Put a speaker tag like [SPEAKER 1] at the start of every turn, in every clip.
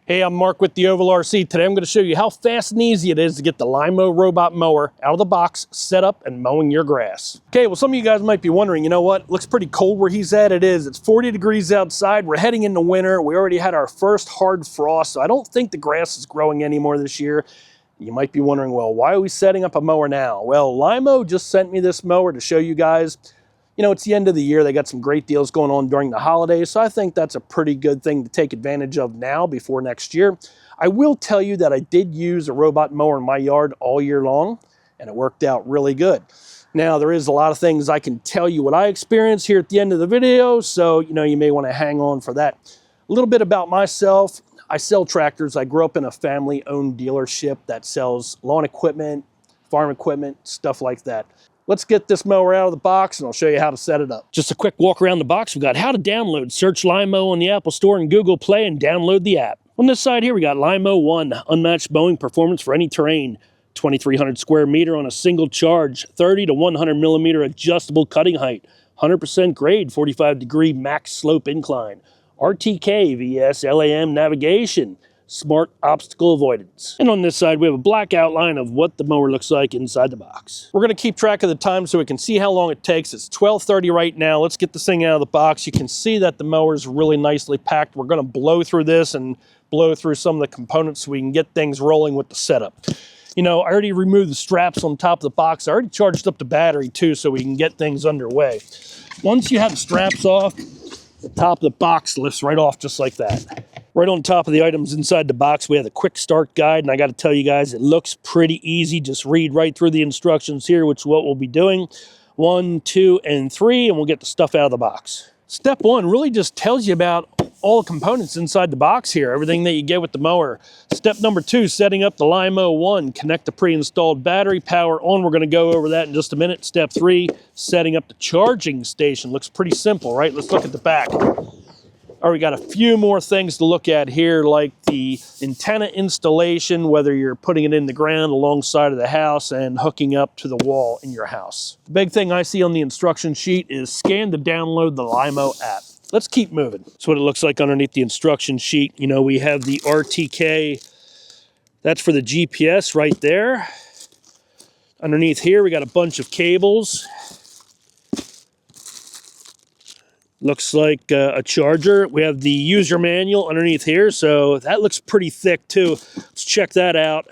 [SPEAKER 1] Hey, I'm Mark with the Ovalrcteam. Today I'm going to show you how fast and easy it is to get the Lymow robot mower out of the box, set up, and mowing your grass. Okay, well some of you guys might be wondering, you know what? It looks pretty cold where he's at. It is. It's 40 degrees outside. We're heading into winter. We already had our first hard frost, so I don't think the grass is growing anymore this year. You might be wondering, well, why are we setting up a mower now? Well, Lymow just sent me this mower to show you guys. You know, it's the end of the year. They got some great deals going on during the holidays, so I think that's a pretty good thing to take advantage of now before next year. I will tell you that I did use a robot mower in my yard all year long, and it worked out really good. Now, there is a lot of things I can tell you what I experienced here at the end of the video, so, you know, you may want to hang on for that. A little bit about myself. I sell tractors. I grew up in a family-owned dealership that sells lawn equipment, farm equipment, stuff like that. Let's get this mower out of the box and I'll show you how to set it up. Just a quick walk around the box. We've got how to download. Search Lymow on the Apple Store and Google Play and download the app. On this side here, we got Lymow 1, unmatched mowing performance for any terrain. 2,300 square meter on a single charge, 30 to 100 millimeter adjustable cutting height, 100% grade, 45-degree max slope incline, RTK, VS, LAM navigation, smart obstacle avoidance. And on this side, we have a black outline of what the mower looks like inside the box. We're gonna keep track of the time so we can see how long it takes. It's 12:30 right now. Let's get this thing out of the box. You can see that the mower is really nicely packed. We're gonna blow through this and blow through some of the components so we can get things rolling with the setup. You know, I already removed the straps on top of the box. I already charged up the battery too so we can get things underway. Once you have the straps off, the top of the box lifts right off just like that. Right on top of the items inside the box, we have the quick start guide, and I got to tell you guys, it looks pretty easy. Just read right through the instructions here, which is what we'll be doing. 1, 2, and 3, and we'll get the stuff out of the box. Step 1 really just tells you about all the components inside the box here, everything that you get with the mower. Step number 2, setting up the Lymow 1. Connect the pre-installed battery, power on. We're going to go over that in just a minute. Step 3, setting up the charging station. Looks pretty simple, right? Let's look at the back. All right, we got a few more things to look at here, like the antenna installation, whether you're putting it in the ground alongside of the house and hooking up to the wall in your house. The big thing I see on the instruction sheet is scan to download the Lymow app. Let's keep moving. That's what it looks like underneath the instruction sheet. You know, we have the RTK. That's for the GPS right there. Underneath here, we got a bunch of cables. Looks like a charger. We have the user manual underneath here, so that looks pretty thick too. Let's check that out.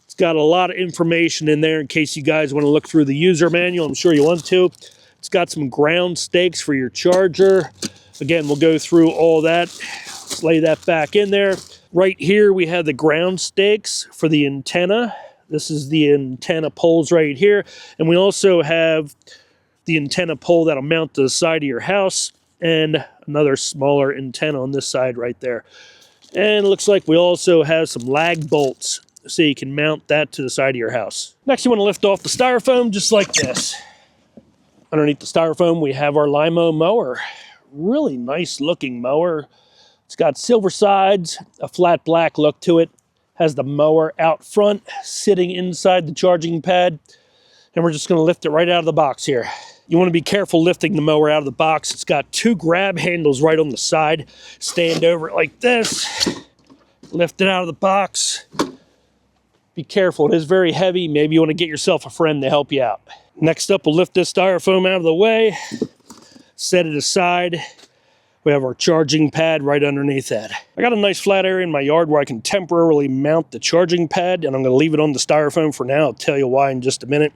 [SPEAKER 1] It's got a lot of information in there in case you guys want to look through the user manual. I'm sure you want to. It's got some ground stakes for your charger. Again, we'll go through all that. Let's lay that back in there. Right here, we have the ground stakes for the antenna. This is the antenna poles right here. And we also have the antenna pole that'll mount to the side of your house, and another smaller antenna on this side right there. And it looks like we also have some lag bolts so you can mount that to the side of your house. Next, you want to lift off the styrofoam just like this. Underneath the styrofoam, we have our Lymow mower. Really nice looking mower. It's got silver sides, a flat black look to it. Has the mower out front, sitting inside the charging pad. And we're just going to lift it right out of the box here. You want to be careful lifting the mower out of the box. It's got 2 grab handles right on the side. Stand over it like this. Lift it out of the box. Be careful, it is very heavy. Maybe you want to get yourself a friend to help you out. Next up, we'll lift this styrofoam out of the way. Set it aside. We have our charging pad right underneath that. I got a nice flat area in my yard where I can temporarily mount the charging pad, and I'm going to leave it on the styrofoam for now. I'll tell you why in just a minute.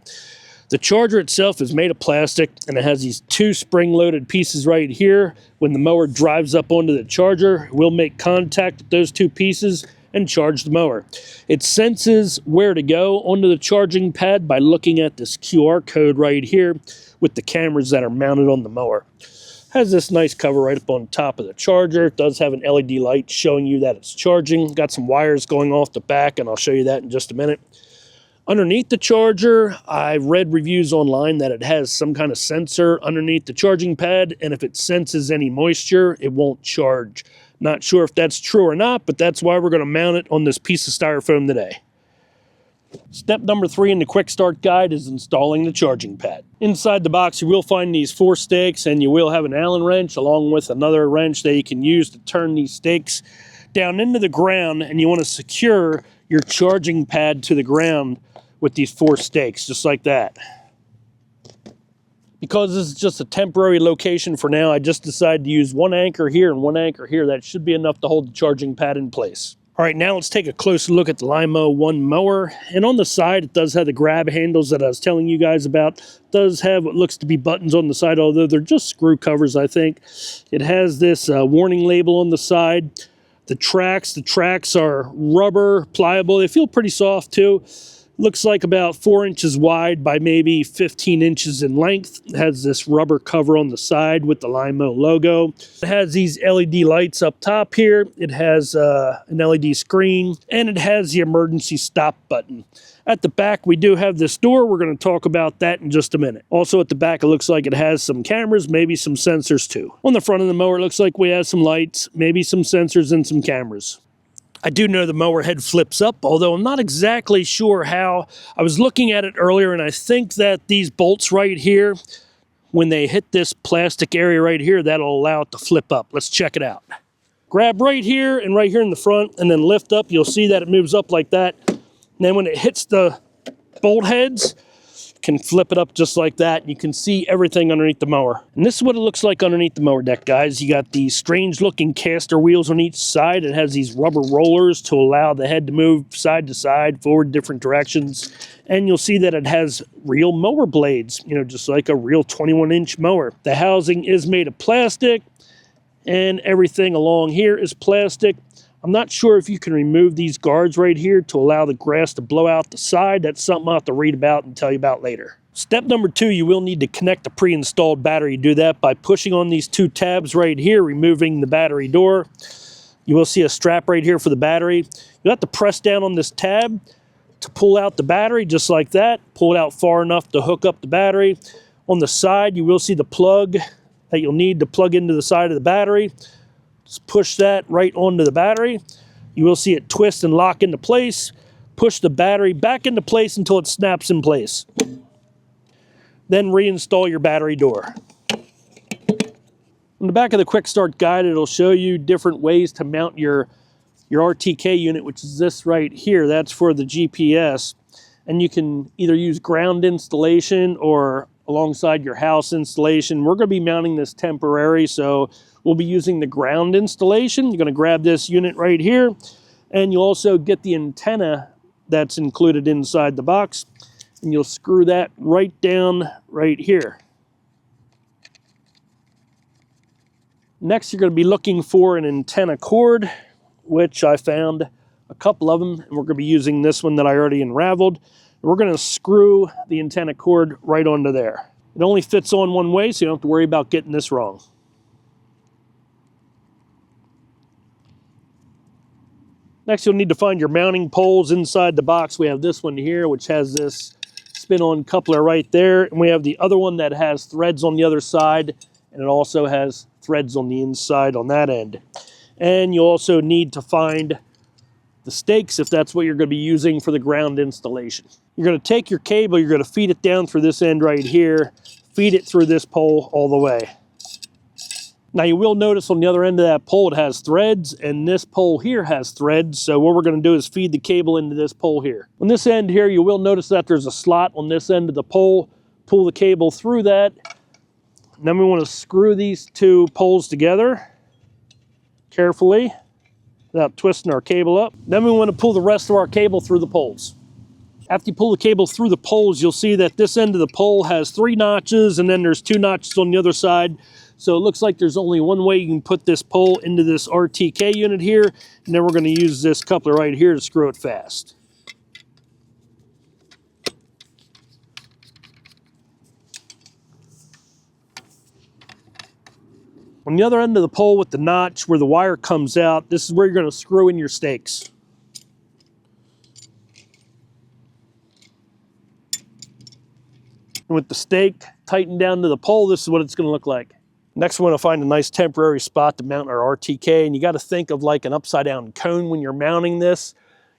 [SPEAKER 1] The charger itself is made of plastic, and it has these 2 spring-loaded pieces right here. When the mower drives up onto the charger, we'll make contact with those 2 pieces and charge the mower. It senses where to go onto the charging pad by looking at this QR code right here with the cameras that are mounted on the mower. Has this nice cover right up on top of the charger. It does have an LED light showing you that it's charging. Got some wires going off the back, and I'll show you that in just a minute. Underneath the charger, I read reviews online that it has some kind of sensor underneath the charging pad, and if it senses any moisture, it won't charge. Not sure if that's true or not, but that's why we're going to mount it on this piece of styrofoam today. Step number 3 in the quick start guide is installing the charging pad. Inside the box, you will find these 4 stakes, and you will have an Allen wrench along with another wrench that you can use to turn these stakes down into the ground, and you want to secure your charging pad to the ground with these 4 stakes, just like that. Because this is just a temporary location for now, I just decided to use 1 anchor here and 1 anchor here. That should be enough to hold the charging pad in place. All right, now let's take a closer look at the Lymow 1 mower. And on the side, it does have the grab handles that I was telling you guys about. It does have what looks to be buttons on the side, although they're just screw covers, I think. It has this warning label on the side. The tracks are rubber, pliable. They feel pretty soft too. Looks like about 4 inches wide by maybe 15 inches in length. It has this rubber cover on the side with the Lymow logo. It has these LED lights up top here. It has an LED screen, and it has the emergency stop button. At the back, we do have this door. We're going to talk about that in just a minute. Also at the back, it looks like it has some cameras, maybe some sensors too. On the front of the mower, it looks like we have some lights, maybe some sensors and some cameras. I do know the mower head flips up, although I'm not exactly sure how. I was looking at it earlier, and I think that these bolts right here, when they hit this plastic area right here, that'll allow it to flip up. Let's check it out. Grab right here and right here in the front, and then lift up. You'll see that it moves up like that. And then when it hits the bolt heads, can flip it up just like that. You can see everything underneath the mower. And this is what it looks like underneath the mower deck, guys. You got these strange looking caster wheels on each side. It has these rubber rollers to allow the head to move side to side, forward, different directions. And you'll see that it has real mower blades, you know, just like a real 21-inch mower. The housing is made of plastic, and everything along here is plastic. I'm not sure if you can remove these guards right here to allow the grass to blow out the side. That's something I'll have to read about and tell you about later. Step number 2, you will need to connect the pre-installed battery. You do that by pushing on these 2 tabs right here, removing the battery door. You will see a strap right here for the battery. You'll have to press down on this tab to pull out the battery, just like that. Pull it out far enough to hook up the battery. On the side, you will see the plug that you'll need to plug into the side of the battery. Just push that right onto the battery. You will see it twist and lock into place. Push the battery back into place until it snaps in place. Then reinstall your battery door. On the back of the quick start guide, it'll show you different ways to mount your RTK unit, which is this right here. That's for the GPS. And you can either use ground installation or alongside your house installation. We're going to be mounting this temporary, so we'll be using the ground installation. You're going to grab this unit right here, and you'll also get the antenna that's included inside the box, and you'll screw that right down right here. Next, you're going to be looking for an antenna cord, which I found a couple of them, and we're going to be using this one that I already unraveled. We're going to screw the antenna cord right onto there. It only fits on one way, so you don't have to worry about getting this wrong. Next, you'll need to find your mounting poles inside the box. We have this one here, which has this spin-on coupler right there, and we have the other one that has threads on the other side, and it also has threads on the inside on that end. And you also need to find the stakes if that's what you're going to be using for the ground installation. You're going to take your cable, you're going to feed it down through this end right here, feed it through this pole all the way. Now you will notice on the other end of that pole it has threads, and this pole here has threads, so what we're going to do is feed the cable into this pole here. On this end here, you will notice that there's a slot on this end of the pole. Pull the cable through that. And then we want to screw these 2 poles together carefully without twisting our cable up. Then we want to pull the rest of our cable through the poles. After you pull the cable through the poles, you'll see that this end of the pole has 3 notches, and then there's 2 notches on the other side. So it looks like there's only one way you can put this pole into this RTK unit here, and then we're going to use this coupler right here to screw it fast. On the other end of the pole with the notch where the wire comes out, this is where you're going to screw in your stakes. And with the stake tightened down to the pole, this is what it's going to look like. Next, we want to find a nice temporary spot to mount our RTK, and you got to think of like an upside down cone when you're mounting this.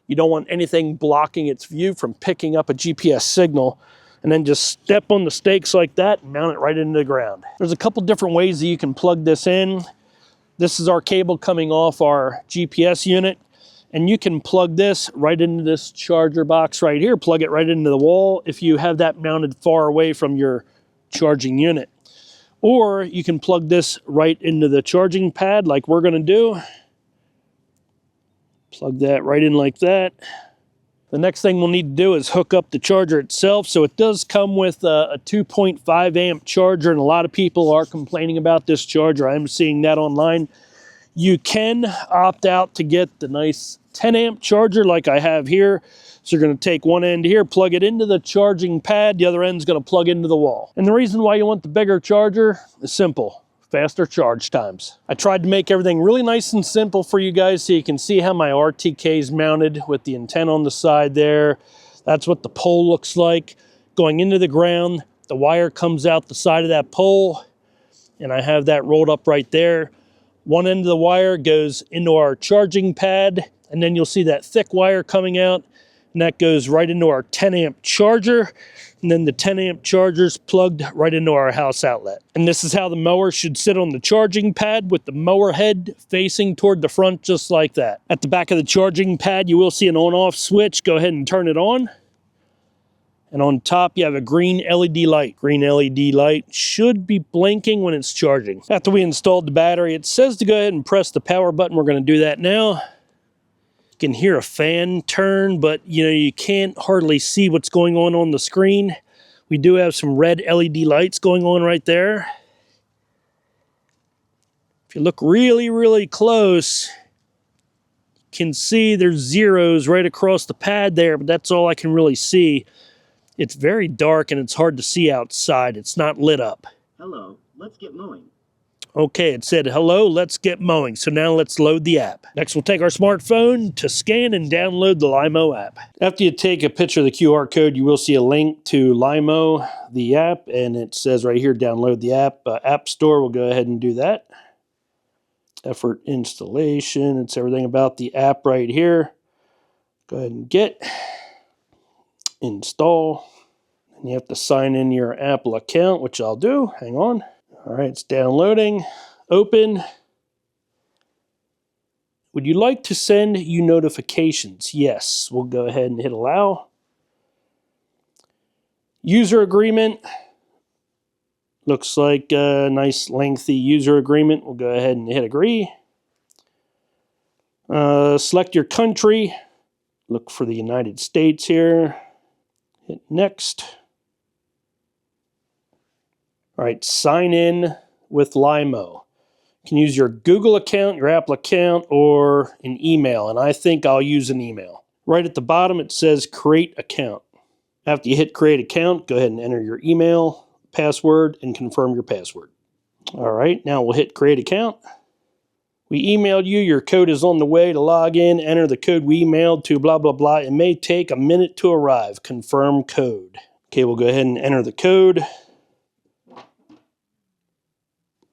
[SPEAKER 1] You don't want anything blocking its view from picking up a GPS signal. And then just step on the stakes like that and mount it right into the ground. There's a couple different ways that you can plug this in. This is our cable coming off our GPS unit. And you can plug this right into this charger box right here, plug it right into the wall if you have that mounted far away from your charging unit. Or you can plug this right into the charging pad like we're gonna do. Plug that right in like that. The next thing we'll need to do is hook up the charger itself. So it does come with a 2.5 amp charger, and a lot of people are complaining about this charger. I'm seeing that online. You can opt out to get the nice 10 amp charger like I have here. So you're going to take one end here, plug it into the charging pad, the other end's going to plug into the wall. And the reason why you want the bigger charger is simple: faster charge times. I tried to make everything really nice and simple for you guys so you can see how my RTK is mounted with the antenna on the side there. That's what the pole looks like. Going into the ground, the wire comes out the side of that pole, and I have that rolled up right there. One end of the wire goes into our charging pad, and then you'll see that thick wire coming out, and that goes right into our 10 amp charger, and then the 10 amp charger's plugged right into our house outlet. And this is how the mower should sit on the charging pad, with the mower head facing toward the front, just like that. At the back of the charging pad, you will see an on-off switch. Go ahead and turn it on. And on top, you have a green LED light. Green LED light should be blinking when it's charging. After we installed the battery, it says to go ahead and press the power button. We're going to do that now. You can hear a fan turn, but you can't hardly see what's going on the screen. We do have some red LED lights going on right there. If you look really, really close, you can see there's zeros right across the pad there, but that's all I can really see. It's very dark and it's hard to see outside. It's not lit up.
[SPEAKER 2] Hello, let's get mowing.
[SPEAKER 1] Okay, it said, hello, let's get mowing. So now let's load the app. Next, we'll take our smartphone to scan and download the Lymow app. After you take a picture of the QR code, you will see a link to Lymow, the app, and it says right here, download the app. App Store, we'll go ahead and do that. Effort installation, it's everything about the app right here. Go ahead and get, install. And you have to sign in your Apple account, which I'll do. Hang on. All right, it's downloading. Open. Would you like to send you notifications? Yes. We'll go ahead and hit allow. User agreement. Looks like a nice lengthy user agreement. We'll go ahead and hit agree. Select your country. Look for the United States here. Hit next. All right, sign in with Lymow. You can use your Google account, your Apple account, or an email, and I think I'll use an email. Right at the bottom, it says create account. After you hit create account, go ahead and enter your email, password, and confirm your password. All right, now we'll hit create account. We emailed you, your code is on the way to log in. Enter the code we emailed to blah, blah, blah. It may take a minute to arrive. Confirm code. Okay, we'll go ahead and enter the code.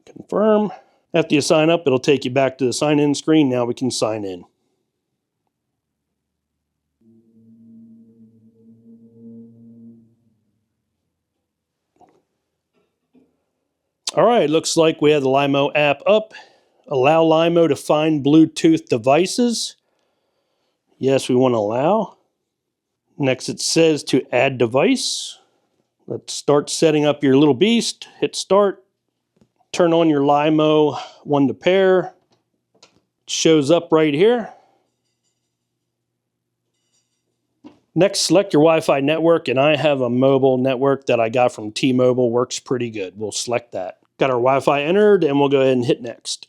[SPEAKER 1] Confirm. After you sign up, it'll take you back to the sign-in screen. Now we can sign in. All right, looks like we have the Lymow app up. Allow Lymow to find Bluetooth devices. Yes, we want to allow. Next, it says to add device. Let's start setting up your little beast. Hit start. Turn on your Lymow one to pair. It shows up right here. Next, select your Wi-Fi network, and I have a mobile network that I got from T-Mobile. Works pretty good. We'll select that. Got our Wi-Fi entered, and we'll go ahead and hit next.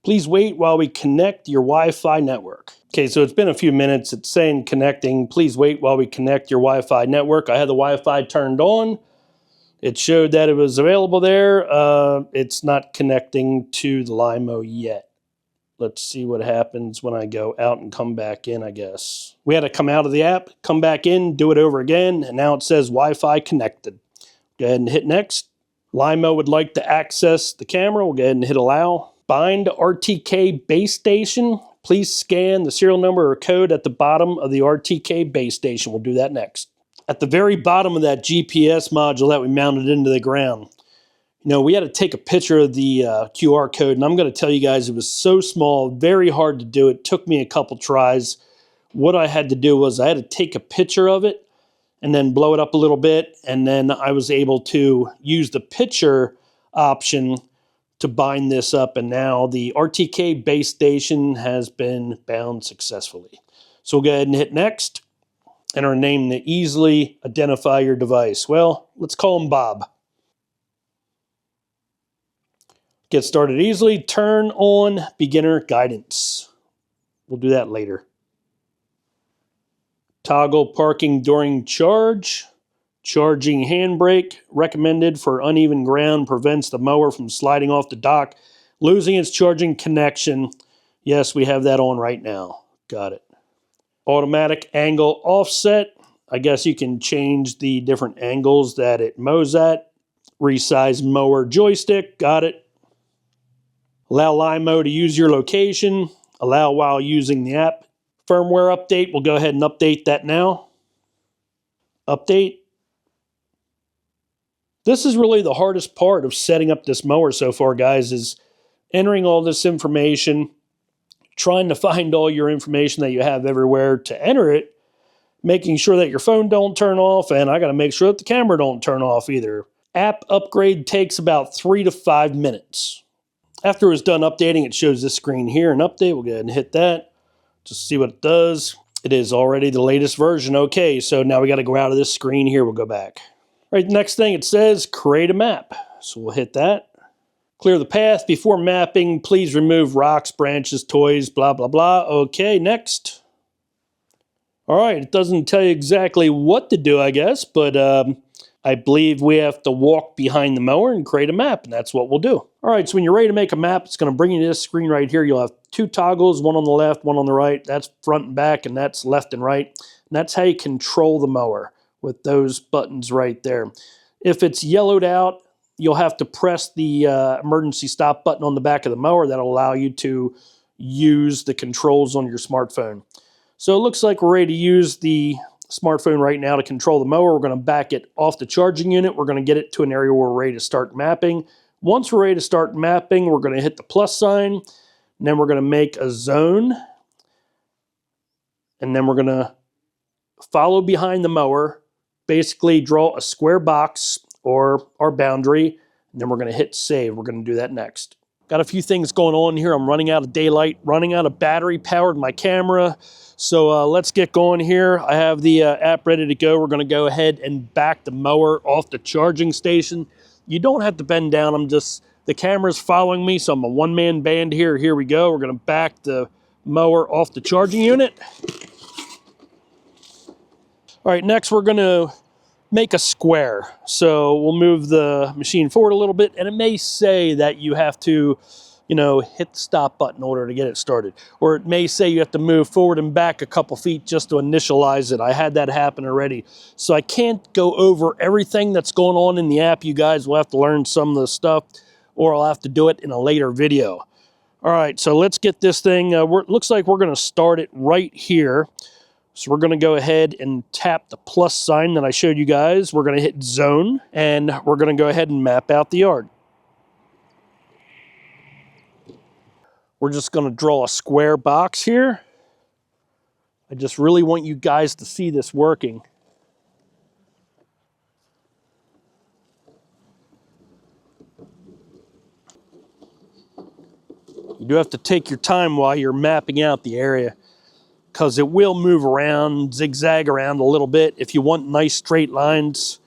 [SPEAKER 1] Please wait while we connect your Wi-Fi network. Okay, so it's been a few minutes. It's saying connecting. Please wait while we connect your Wi-Fi network. I had the Wi-Fi turned on. It showed that it was available there. It's not connecting to the Lymow yet. Let's see what happens when I go out and come back in, I guess. We had to come out of the app, come back in, do it over again, and now it says Wi-Fi connected. Go ahead and hit next. Lymow would like to access the camera. We'll go ahead and hit allow. Bind RTK base station. Please scan the serial number or code at the bottom of the RTK base station. We'll do that next. At the very bottom of that GPS module that we mounted into the ground, You know, we had to take a picture of the QR code, and I'm going to tell you guys it was so small, very hard to do. It took me a couple tries. What I had to do was I had to take a picture of it and then blow it up a little bit, and then I was able to use the picture option to bind this up, and now the RTK base station has been bound successfully. So we'll go ahead and hit next. Enter a name to easily identify your device. Well, let's call him Bob. Get started easily. Turn on beginner guidance. We'll do that later. Toggle parking during charge. Charging handbrake recommended for uneven ground, prevents the mower from sliding off the dock, losing its charging connection. Yes, we have that on right now. Got it. Automatic angle offset. I guess you can change the different angles that it mows at. Resize mower joystick. Got it. Allow Lymow to use your location. Allow while using the app. Firmware update. We'll go ahead and update that now. Update. This is really the hardest part of setting up this mower so far, guys, is entering all this information, trying to find all your information that you have everywhere to enter it, making sure that your phone don't turn off, and I got to make sure that the camera don't turn off either. App upgrade takes about 3 to 5 minutes. After it's done updating, it shows this screen here, an update. We'll go ahead and hit that just to see what it does. It is already the latest version. Okay, so now we got to go out of this screen here. We'll go back. Right, next thing it says, create a map. So we'll hit that. Clear the path. Before mapping, please remove rocks, branches, toys, blah, blah, blah. Okay, next. All right, it doesn't tell you exactly what to do, I guess, but I believe we have to walk behind the mower and create a map, and that's what we'll do. All right, so when you're ready to make a map, it's going to bring you to this screen right here. You'll have 2 toggles, one on the left, one on the right. That's front and back, and that's left and right. And that's how you control the mower, with those buttons right there. If it's yellowed out, you'll have to press the emergency stop button on the back of the mower. That'll allow you to use the controls on your smartphone. So it looks like we're ready to use the smartphone right now to control the mower. We're going to back it off the charging unit. We're going to get it to an area where we're ready to start mapping. Once we're ready to start mapping, we're going to hit the plus sign, and then we're going to make a zone, and then we're going to follow behind the mower, basically draw a square box or our boundary, and then we're going to hit save. We're going to do that next. Got a few things going on here. I'm running out of daylight, running out of battery powered my camera. So let's get going here. I have the app ready to go. We're going to go ahead and back the mower off the charging station. You don't have to bend down. The camera's following me, so I'm a one-man band here. Here we go. We're going to back the mower off the charging unit. All right, next we're going to make a square. So we'll move the machine forward a little bit, and it may say that you have to, hit the stop button in order to get it started. Or it may say you have to move forward and back a couple feet just to initialize it. I had that happen already. So I can't go over everything that's going on in the app. You guys will have to learn some of the stuff, or I'll have to do it in a later video. All right, so let's get this thing. Looks like we're going to start it right here. So we're going to go ahead and tap the plus sign that I showed you guys. We're going to hit zone, and we're going to go ahead and map out the yard. We're just going to draw a square box here. I just really want you guys to see this working. You do have to take your time while you're mapping out the area, because it will move around, zigzag around a little bit. If you want nice straight lines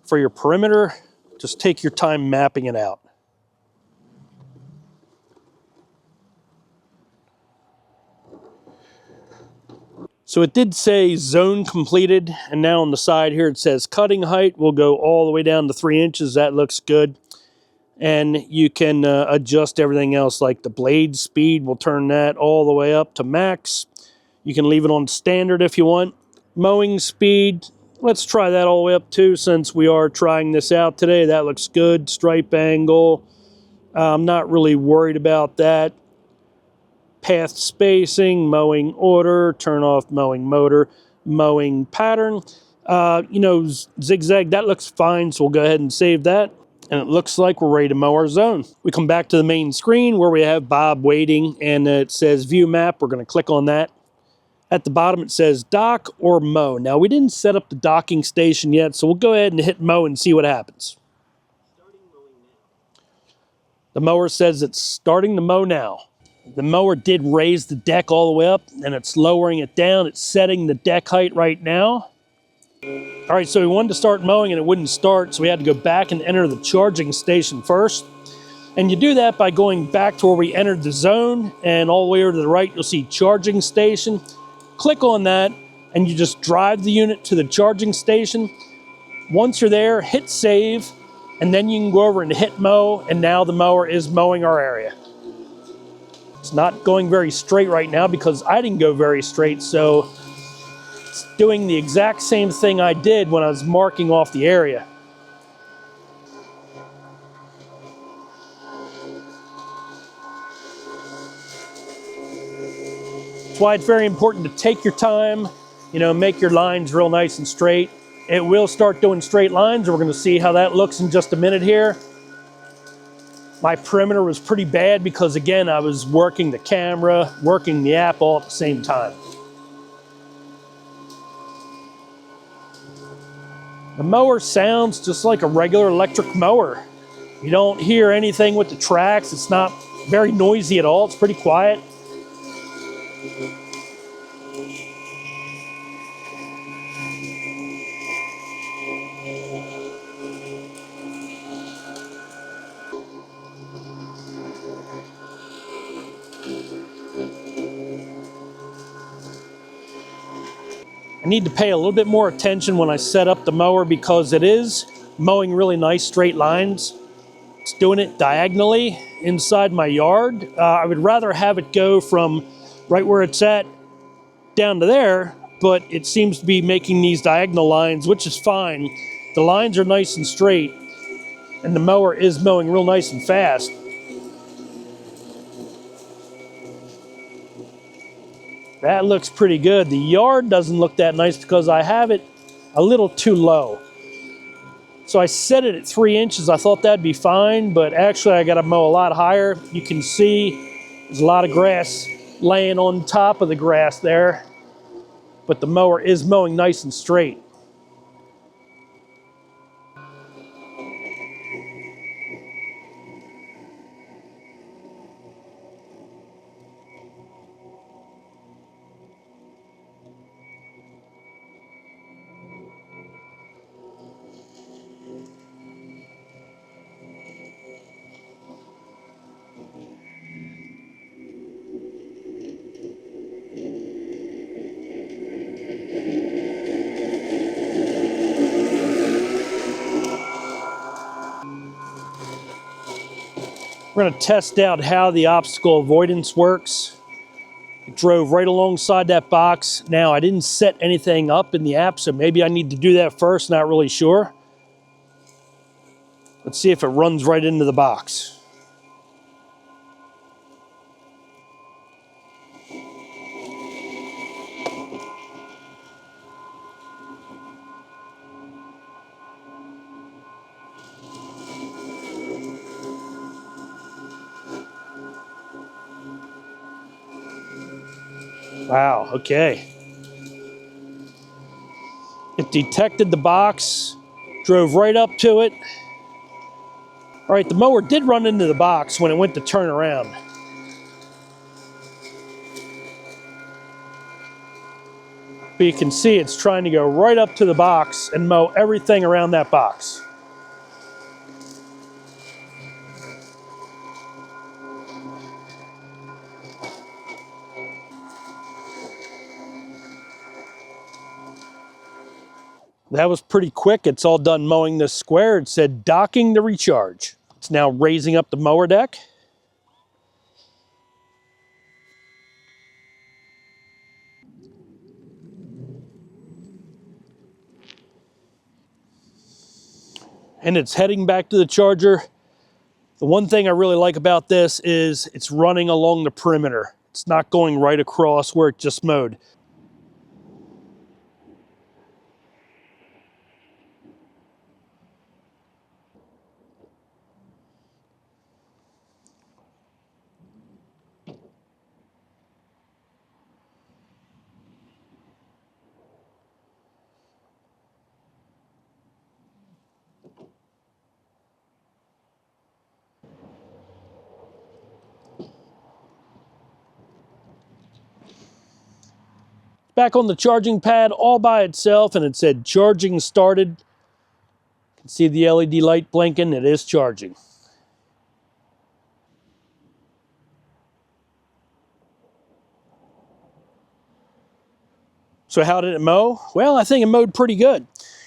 [SPEAKER 1] for your perimeter, just take your time mapping it out. So it did say zone completed, and now on the side here it says cutting height will go all the way down to 3 inches. That looks good. And you can adjust everything else, like the blade speed. We'll turn that all the way up to max. You can leave it on standard if you want. Mowing speed, let's try that all the way up too, since we are trying this out today. That looks good. Stripe angle, I'm not really worried about that. Path spacing, mowing order, turn off mowing motor, mowing pattern. Zigzag, that looks fine, so we'll go ahead and save that. And it looks like we're ready to mow our zone. We come back to the main screen where we have Bob waiting, and it says view map. We're going to click on that. At the bottom it says dock or mow. Now we didn't set up the docking station yet, so we'll go ahead and hit mow and see what happens. The mower says it's starting to mow now. The mower did raise the deck all the way up, and it's lowering it down. It's setting the deck height right now. All right, so we wanted to start mowing and it wouldn't start, so we had to go back and enter the charging station first. And you do that by going back to where we entered the zone, and all the way over to the right, you'll see charging station. Click on that, and you just drive the unit to the charging station. Once you're there, hit save, and then you can go over and hit mow, and now the mower is mowing our area. It's not going very straight right now because I didn't go very straight, so it's doing the exact same thing I did when I was marking off the area. That's why it's very important to take your time, make your lines real nice and straight. It will start doing straight lines, and we're going to see how that looks in just a minute here. My perimeter was pretty bad because, again, I was working the camera, working the app all at the same time. The mower sounds just like a regular electric mower. You don't hear anything with the tracks. It's not very noisy at all. It's pretty quiet. I need to pay a little bit more attention when I set up the mower because it is mowing really nice straight lines. It's doing it diagonally inside my yard. I would rather have it go from right where it's at down to there, but it seems to be making these diagonal lines, which is fine. The lines are nice and straight, and the mower is mowing real nice and fast. That looks pretty good. The yard doesn't look that nice because I have it a little too low. So I set it at 3 inches. I thought that'd be fine, but actually I gotta mow a lot higher. You can see there's a lot of grass laying on top of the grass there, but the mower is mowing nice and straight. We're going to test out how the obstacle avoidance works. It drove right alongside that box. Now, I didn't set anything up in the app, so maybe I need to do that first, not really sure. Let's see if it runs right into the box. Wow, okay. It detected the box, drove right up to it. All right, the mower did run into the box when it went to turn around. But you can see it's trying to go right up to the box and mow everything around that box. That was pretty quick. It's all done mowing this square. It said docking to recharge. It's now raising up the mower deck. And it's heading back to the charger. The one thing I really like about this is it's running along the perimeter. It's not going right across where it just mowed. back on the charging pad all by itself, and it said charging started. You can see the LED light blinking. It is charging. So how did it mow? Well, I think it mowed pretty good.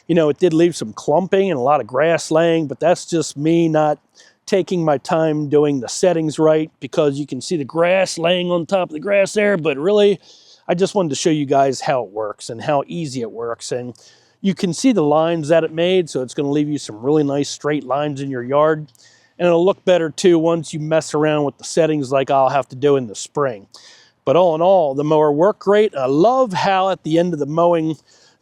[SPEAKER 1] You know, it did leave some clumping and a lot of grass laying, but that's just me not taking my time doing the settings right, because you can see the grass laying on top of the grass there, but really, I just wanted to show you guys how it works and how easy it works. And you can see the lines that it made, so it's going to leave you some really nice straight lines in your yard. And it'll look better too once you mess around with the settings like I'll have to do in the spring. But all in all, the mower worked great. I love how at the end of the mowing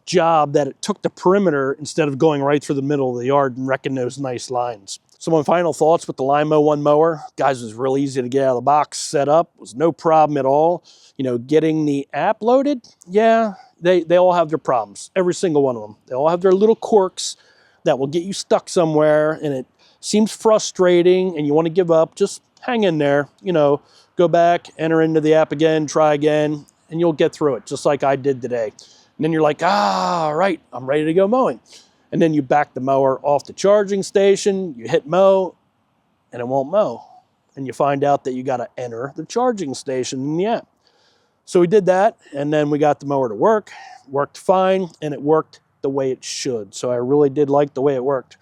[SPEAKER 1] job that it took the perimeter instead of going right through the middle of the yard and wrecking those nice lines. So my final thoughts with the Lymow 1 mower, guys, it was really easy to get out of the box, set up, was no problem at all. You know, getting the app loaded, yeah, they all have their problems, every single one of them. They all have their little quirks that will get you stuck somewhere, and it seems frustrating and you want to give up. Just hang in there, you know, go back, enter into the app again, try again, and you'll get through it, just like I did today. And then you're like, all right, I'm ready to go mowing. And then you back the mower off the charging station, you hit mow, and it won't mow. And you find out that you got to enter the charging station in the app. So we did that, and then we got the mower to work. Worked fine, and it worked the way it should. So I really did like the way it worked.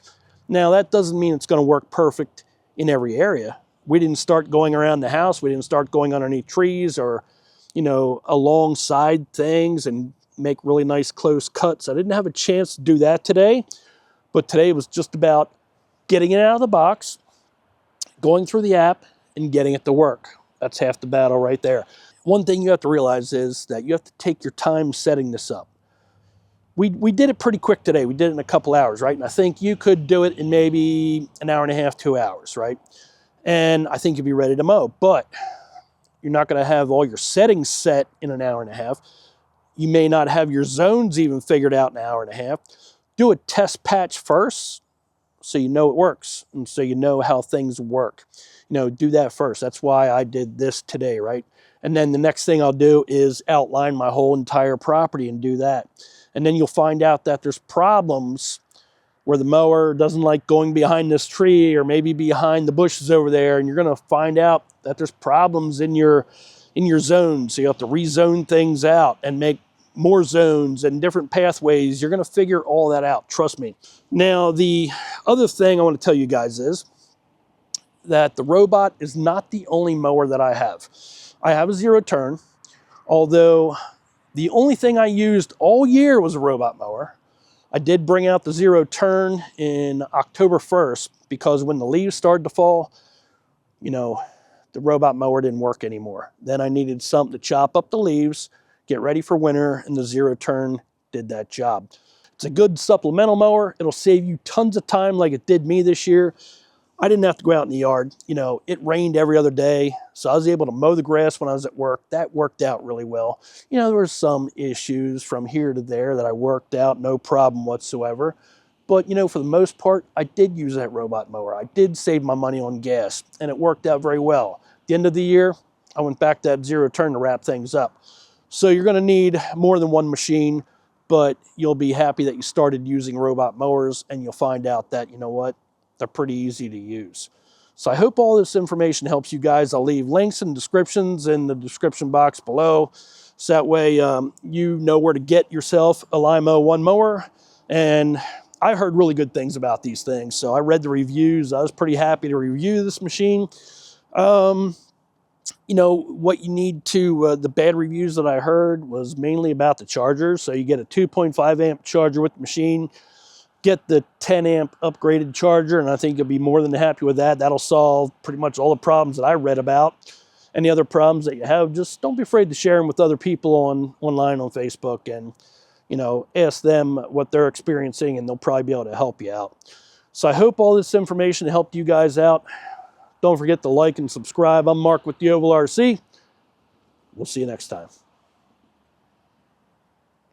[SPEAKER 1] Now, that doesn't mean it's going to work perfect in every area. We didn't start going around the house. We didn't start going underneath trees or, you know, alongside things and make really nice close cuts. I didn't have a chance to do that today, but today was just about getting it out of the box, going through the app, and getting it to work. That's half the battle right there. One thing you have to realize is that you have to take your time setting this up. We did it pretty quick today. We did it in a couple hours, right? And I think you could do it in maybe an hour and a half, 2 hours, right? And I think you'd be ready to mow, but you're not going to have all your settings set in an hour and a half. You may not have your zones even figured out in an hour and a half. Do a test patch first so you know it works and so you know how things work. You know, do that first. That's why I did this today, right? And then the next thing I'll do is outline my whole entire property and do that. And then you'll find out that there's problems where the mower doesn't like going behind this tree or maybe behind the bushes over there, and you're going to find out that there's problems in your zone. So you have to rezone things out and make more zones and different pathways. You're going to figure all that out, trust me. Now, the other thing I want to tell you guys is that the Robot is not the only mower that I have. I have a zero turn, although the only thing I used all year was a Robot mower. I did bring out the zero turn in October 1st because when the leaves started to fall, you know, the Robot mower didn't work anymore. Then I needed something to chop up the leaves, get ready for winter, and the zero turn did that job. It's a good supplemental mower. It'll save you tons of time like it did me this year. I didn't have to go out in the yard. You know, it rained every other day, so I was able to mow the grass when I was at work. That worked out really well. You know, there were some issues from here to there that I worked out, no problem whatsoever. But, you know, for the most part, I did use that Robot mower. I did save my money on gas, and it worked out very well. At the end of the year, I went back to that zero turn to wrap things up. So you're going to need more than one machine, but you'll be happy that you started using Robot mowers, and you'll find out that, you know what, they're pretty easy to use. So I hope all this information helps you guys. I'll leave links and descriptions in the description box below. So that way you know where to get yourself a Lymow 1 mower. And I heard really good things about these things. So I read the reviews. I was pretty happy to review this machine. You know, what you need to, the bad reviews that I heard was mainly about the charger. So you get a 2.5 amp charger with the machine. Get the 10 amp upgraded charger, and I think you'll be more than happy with that. That'll solve pretty much all the problems that I read about. Any other problems that you have, just don't be afraid to share them with other people online on Facebook, and, you know, ask them what they're experiencing, and they'll probably be able to help you out. So I hope all this information helped you guys out. Don't forget to like and subscribe. I'm Mark with the Ovalrc. We'll see you next time.